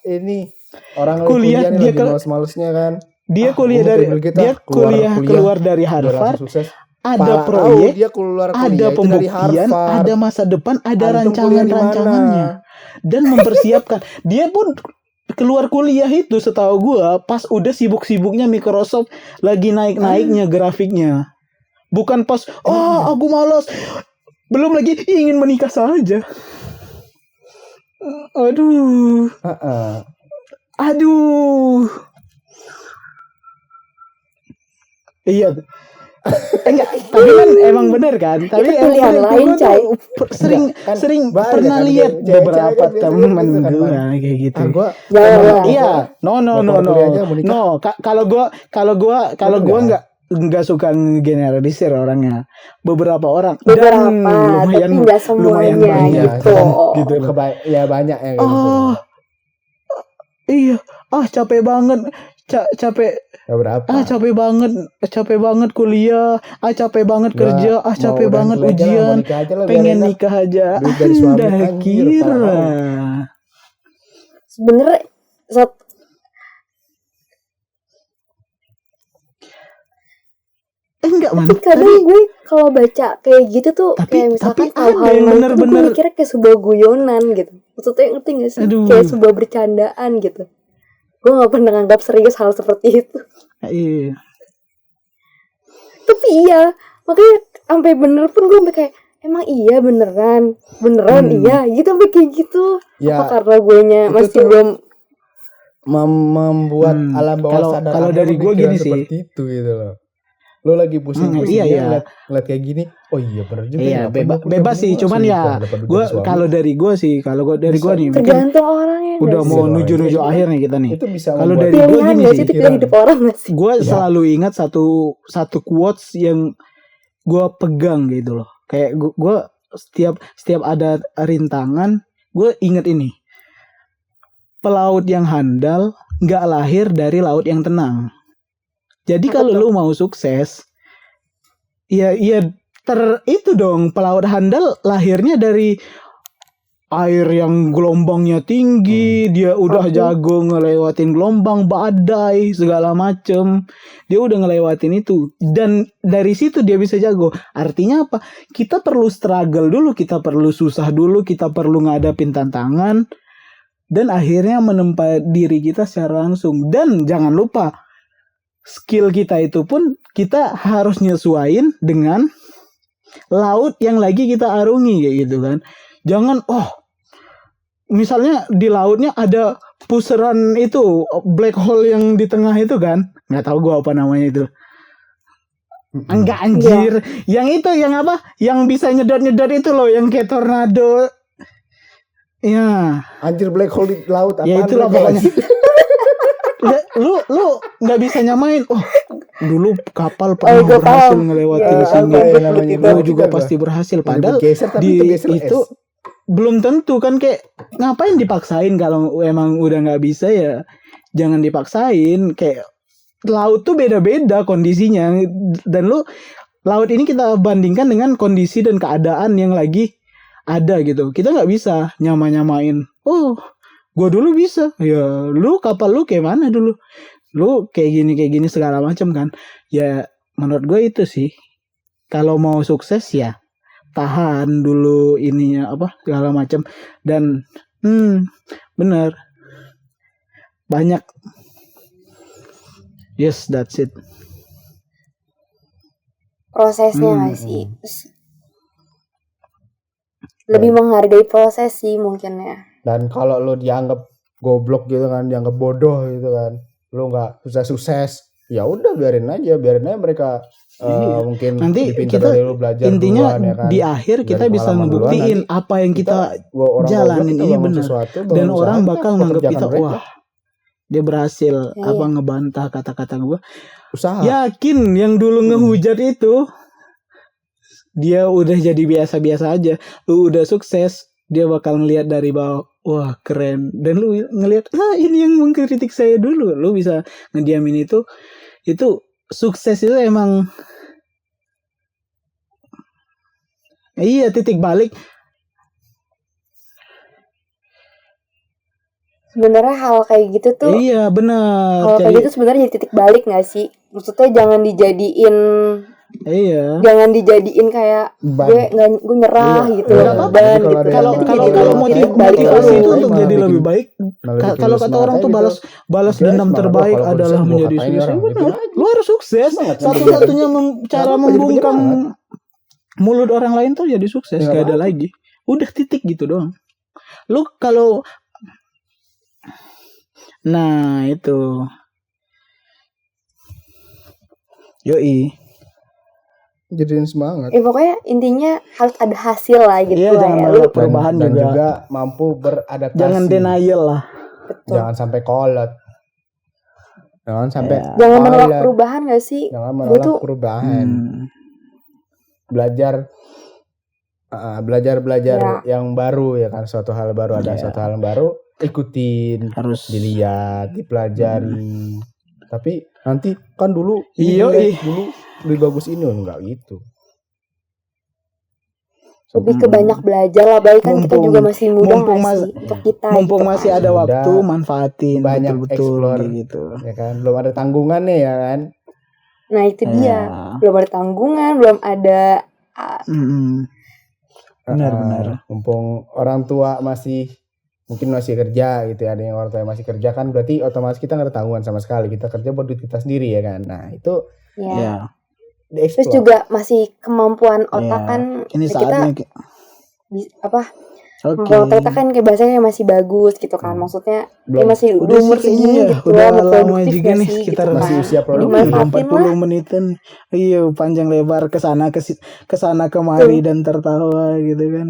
ini orang lagi Kuliah, kuliah nih dia lagi males-malesnya kan. Dia kuliah gua mau dari kayak kita, dia kuliah keluar dari biar langsung Harvard, sukses. ada Pala proyek, tahu dia keluar kuliah ada itu dari pembuktian, Harvard. ada masa depan, ada Antum kuliah di rancangannya, dan mempersiapkan. Dia pun keluar kuliah itu setahu gua pas udah sibuk-sibuknya Microsoft lagi naik-naiknya grafiknya. Bukan pas aku malas. Belum lagi ingin menikah saja. Aduh. Aduh. Iya. Enggak, tapi kan emang bener kan? Tapi Itu pilihan emang lain, gua Cai. tuh sering banyak pernah kan, lihat cewek-cewek beberapa kan biasanya temen gitu kan, gue Bang. kayak gitu. Gua Jangan. Iya, no. Kalau gua nggak suka generalisir orangnya. Beberapa orang Beberapa, dan tapi nggak semuanya banyak gitu. gitu ya banyak yang gitu. Iya, capek banget. Capek Berapa? capek banget kuliah, capek banget kerja, capek banget ujian, pengen nikah aja. Duit dari suami, Anda anjir, kira. parah. Sebenarnya Enggak man. tapi kadang gue kalau baca kayak gitu tuh kayak misalkan tapi ada hal-hal yang itu tuh gue bener-bener- mikirnya kayak sebuah guyonan gitu. Maksudnya ngerti gak sih? Aduh. Kayak sebuah bercandaan gitu. Gue gak pernah nganggap serius hal seperti itu. Iya. Tapi iya, makanya sampai bener pun gue sampai kayak emang iya beneran iya gitu sampai kayak gitu. Ya, Apa karena gue nya itu masih tuh belum membuat alam bawah sadar kalau Anda dari gua pemikiran gini sih. seperti itu gitu loh. Lo lagi pusing-pusing iya, iya. ngeliat kayak gini. Oh iya benar juga. Iya, ngapain gua kuliah bebas sih, begini, cuman langsung ya nikah, dapat duit gue dari suami. kalau dari gue nih mungkin Tergantung orangnya udah nggak sih? mau Iya, nuju-nuju orang. akhir nih kita nih. Itu bisa Kalau membuat dari gue Pilihan gini nggak sih, sih itu pilihan hidup orang nggak sih? gue Iya. selalu ingat satu quotes yang gue pegang gitu loh. Kayak gue setiap ada rintangan, gue inget ini. Pelaut yang handal nggak lahir dari laut yang tenang. Jadi Apa kalau tuh? lu mau sukses, ya itu dong, pelaut handal lahirnya dari air yang gelombangnya tinggi, dia udah Oke. jago ngelewatin gelombang, badai, segala macem. Dia udah ngelewatin itu. Dan dari situ dia bisa jago. Artinya apa? Kita perlu struggle dulu, kita perlu susah dulu, kita perlu ngadapin tantangan. Dan akhirnya menempa diri kita secara langsung. Dan jangan lupa, skill kita itu pun kita harus nyesuaiin dengan laut yang lagi kita arungi kayak gitu kan. Jangan misalnya di lautnya ada puseran itu black hole yang di tengah itu kan. Nggak tahu gua apa namanya itu. Enggak anjir. Yang itu yang apa? Yang bisa nyedot-nyedot itu loh, yang kayak tornado. Ya. Anjir black hole di laut apaan? Ya itulah black hole? pokoknya. Lu nggak bisa nyamain. Dulu kapal pernah gua berhasil paham. ngelewatin Ya, sini. apa ya namanya? Lu juga pasti berhasil. Padahal Geser, tapi di geser itu es. belum tentu kan, kayak ngapain dipaksain kalau emang udah nggak bisa ya jangan dipaksain. Kayak laut tuh beda-beda kondisinya, dan laut ini kita bandingkan dengan kondisi dan keadaan yang lagi ada gitu. Kita nggak bisa nyamain. Gue dulu bisa. Ya, lu kapal lu kayak mana dulu? Lu kayak gini segala macam kan. Ya, menurut gue itu sih. Kalau mau sukses ya tahan dulu ininya segala macam. Dan bener. Banyak. Yes, that's it. Prosesnya nggak sih? Lebih menghargai proses sih mungkin ya. Dan kalau lo dianggap goblok gitu kan, dianggap bodoh gitu kan, lo nggak sukses, ya udah biarin aja mereka Iya. mungkin Nanti lebih pintar kita dari lo, belajar intinya duluan, ya kan. di akhir kita Dari bisa pengalaman duluan, ngebuktiin nanti apa yang kita orang jalanin goblok, kita ini bangun benar. sesuatu, Dan bangun orang usaha, bakal kita nganggap pekerjakan kita, mereka. wah, dia berhasil Ya, iya. ngebantah kata-kata gue. Usaha. Yakin yang dulu ngehujat itu dia udah jadi biasa-biasa aja. Lu udah sukses, dia bakal ngelihat dari bawah, wah keren. Dan lu ngelihat, ini yang mengkritik saya dulu. Lu bisa ngediamin itu. Itu sukses itu emang, iya, titik balik. Sebenarnya hal kayak gitu tuh, Iya benar. hal kayak gitu sebenarnya jadi titik balik nggak sih? Maksudnya jangan dijadiin kayak Ban. gue nyerah Iya. gitu Nggak loh, apa-apa. beban Jadi gitu. kalau Itu ada jadi kalau titik balik motivasi lu. itu untuk Malah jadi bikin- lebih baik. malah bikin Kalau lu kata orang tuh semangat aja balas gitu. dendam Semangat, terbaik kalau adalah sukses, gua menjadi katain sukses. orang, Benar. gitu aja. Lu harus sukses. Semangat, Satu-satunya cara apa, jadi membungkam penyemangat. mulut orang lain tuh jadi sukses. Ya, Gak ada apa-apa. lagi. Udah titik gitu doang. Lu kalau itu. Yoi. Jadiin semangat. Pokoknya intinya harus ada hasil lah gitu Iya, lah jangan ya. menolak Lu perubahan dan juga. juga mampu beradaptasi. Jangan denial lah. betul. Jangan sampai kolot. Jangan sampai Ya. Jangan menolak kolot. perubahan gak sih? Jangan Gue menolak tuh perubahan. Belajar Ya. yang baru, ya kan, suatu hal baru, ada suatu hal yang baru, ikutin, Harus dilihat, dipelajari. Tapi nanti kan dulu Iya, jelek, dulu lebih bagus ini, enggak gitu. lebih ke banyak belajar lah. Baik kan kita Mumpung- juga masih muda mumpung nggak sih untuk kita. mumpung gitu masih kan. ada Muda, waktu, manfaatin banyak betul-betul explore. gitu. Ya kan, belum ada tanggungan nih, ya kan. Nah itu dia. Ya. Belum ada tanggungan, belum ada Benar-benar. Mumpung orang tua mungkin masih kerja gitu ya, ada yang orang tua yang masih kerja kan, berarti otomatis kita nggak ada tanggungan sama sekali, kita kerja buat duit kita sendiri, ya kan. Nah itu ya. Ya. Terus dieksplor. juga masih kemampuan otak Ya. kan Ini kita saatnya Oke. Kalau ternyata kan kayak bahasanya masih bagus gitu kan, maksudnya Belum. masih Udah umur sih segini kayaknya gitu, udah mau lama produktif juga gak nih, sih sekitar gitu masih kan. usia produktif. Dimanfaatin 40 lah. menitan. Iya, panjang lebar ke sana kemari dan tertawa gitu kan.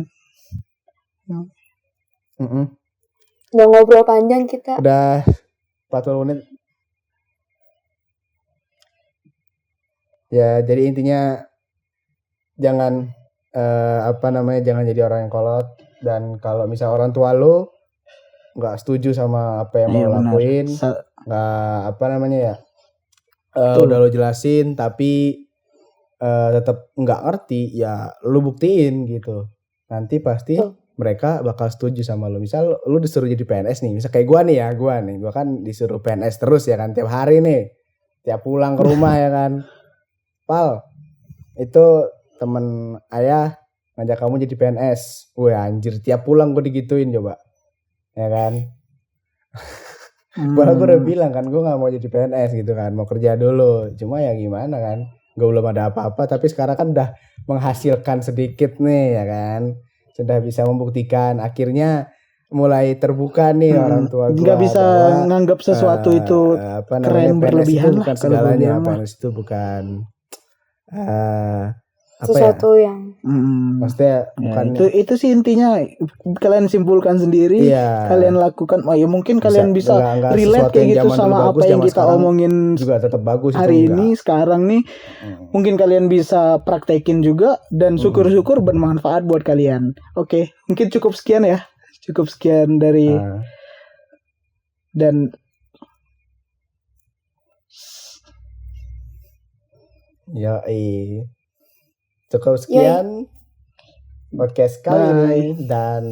Mm-mm. Udah ngobrol panjang kita. Udah 40 menit. Ya, jadi intinya jangan jangan jadi orang yang kolot, dan kalau misal orang tua lu nggak setuju sama apa yang mau Iya, lo benar. lakuin, nggak Betul. udah lo jelasin tapi tetap nggak ngerti, ya lu buktiin gitu, nanti pasti Betul. mereka bakal setuju sama lu. Misal lu disuruh jadi PNS nih, misal kayak gua kan disuruh PNS terus ya kan, tiap hari nih, tiap pulang ke rumah ya kan, Pal, itu temen ayah ngajak kamu jadi PNS. Wah anjir, tiap pulang gue digituin coba, ya kan. Padahal gue udah bilang kan, gue gak mau jadi PNS gitu kan, mau kerja dulu. Cuma ya gimana kan, gue belum ada apa-apa, tapi sekarang kan udah menghasilkan sedikit nih ya kan, sudah bisa membuktikan. Akhirnya mulai terbuka nih orang tua gue, nggak bisa bahwa nganggap sesuatu itu keren PNS itu berlebihan lah bukan kalau gue segalanya. bilang mah. PNS itu bukan Sesuatu yang maksudnya Ya, bukan itu sih intinya, kalian simpulkan sendiri, Iya. kalian lakukan. Oh ya mungkin kalian bisa nggak relate sesuatu kayak yang gitu zaman sama dulu bagus, apa yang zaman kita sekarang omongin juga tetap bagus hari itu ini sekarang nih. Mungkin kalian bisa praktekin juga dan syukur-syukur bermanfaat buat kalian. Oke, mungkin cukup sekian ya. Cukup sekian dari dan cukup sekian podcast kali ini, dan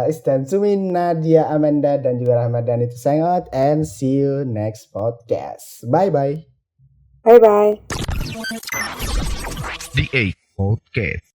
Istanzumin, Nadia, Amanda, dan juga Ramadan itu sign out, and see you next podcast. Bye bye. bye bye. The A Podcast.